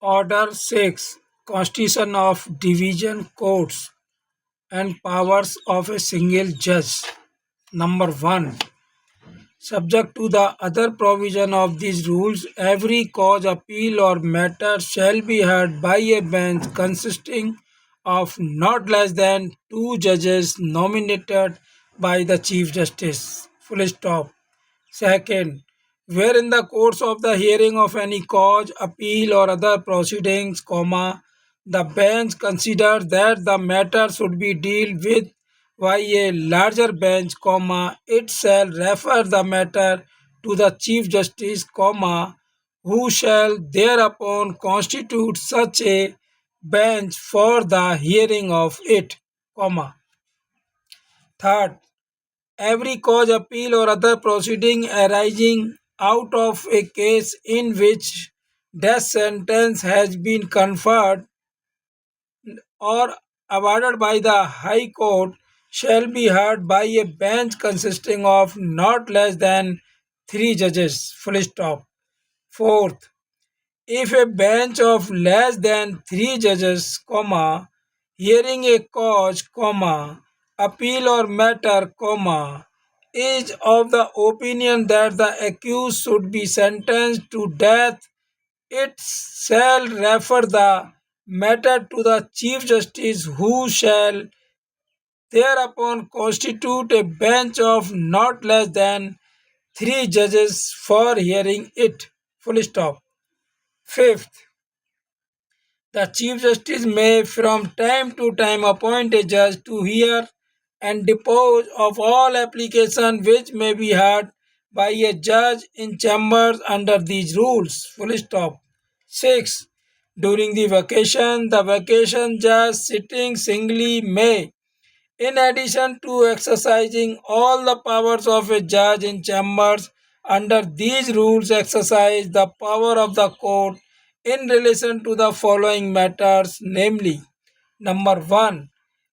Order 6. Constitution of Division Courts and Powers of a Single Judge. Number 1. Subject to the other provision of these rules, every cause, appeal, or matter shall be heard by a bench consisting of not less than two judges nominated by the Chief Justice. Full stop. Second, where in the course of the hearing of any cause, appeal, or other proceedings, the bench considers that the matter should be dealt with by a larger bench, it shall refer the matter to the Chief Justice, who shall thereupon constitute such a bench for the hearing of it, Third, every cause, appeal, or other proceeding arising out of a case in which death sentence has been conferred or awarded by the High Court shall be heard by a bench consisting of not less than three judges. Full stop. Fourth, if a bench of less than three judges, hearing a cause, appeal or matter, is of the opinion that the accused should be sentenced to death, it shall refer the matter to the Chief Justice, who shall thereupon constitute a bench of not less than three judges for hearing it. Full stop. Fifth, the Chief Justice may from time to time appoint a judge to hear and dispose of all applications which may be heard by a judge in chambers under these rules. Full stop. 6. During the vacation judge sitting singly may, in addition to exercising all the powers of a judge in chambers under these rules, exercise the power of the court in relation to the following matters, namely: Number 1.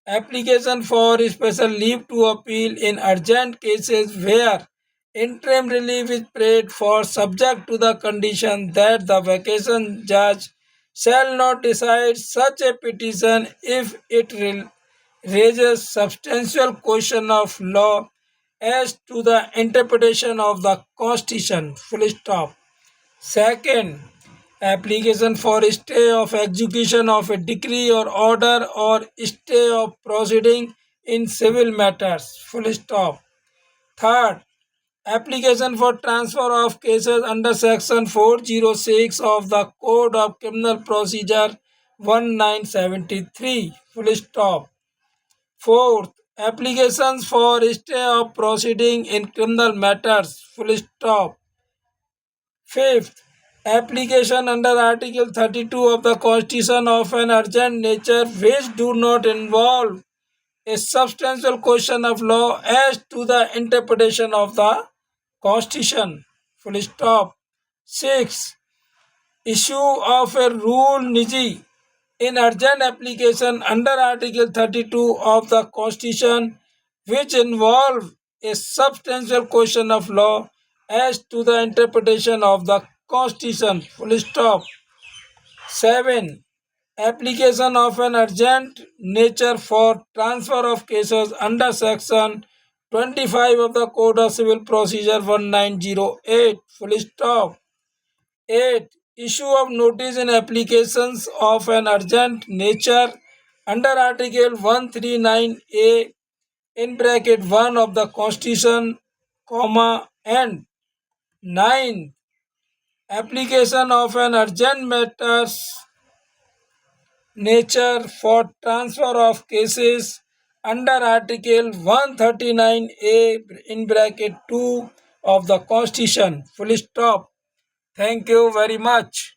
Application for special leave to appeal in urgent cases where interim relief is prayed for, subject to the condition that the vacation judge shall not decide such a petition if it raises substantial question of law as to the interpretation of the Constitution. Full stop. Second, application for stay of execution of a decree or order or stay of proceeding in civil matters. Full stop. Third, application for transfer of cases under section 406 of the Code of Criminal Procedure 1973. Full stop. Fourth, applications for stay of proceeding in criminal matters. Full stop. Fifth, application under Article 32 of the Constitution of an urgent nature which do not involve a substantial question of law as to the interpretation of the Constitution. Full stop. 6. Issue of a rule niji in urgent application under Article 32 of the Constitution which involve a substantial question of law as to the interpretation of the Constitution. Full stop. 7. Application of an urgent nature for transfer of cases under section 25 of the Code of Civil Procedure 1908. Full stop. 8. Issue of notice in applications of an urgent nature under Article 139A in bracket 1 of the Constitution, and 9. Application of an urgent matters nature for transfer of cases under Article 139A in bracket 2 of the Constitution. Full stop. Thank you very much.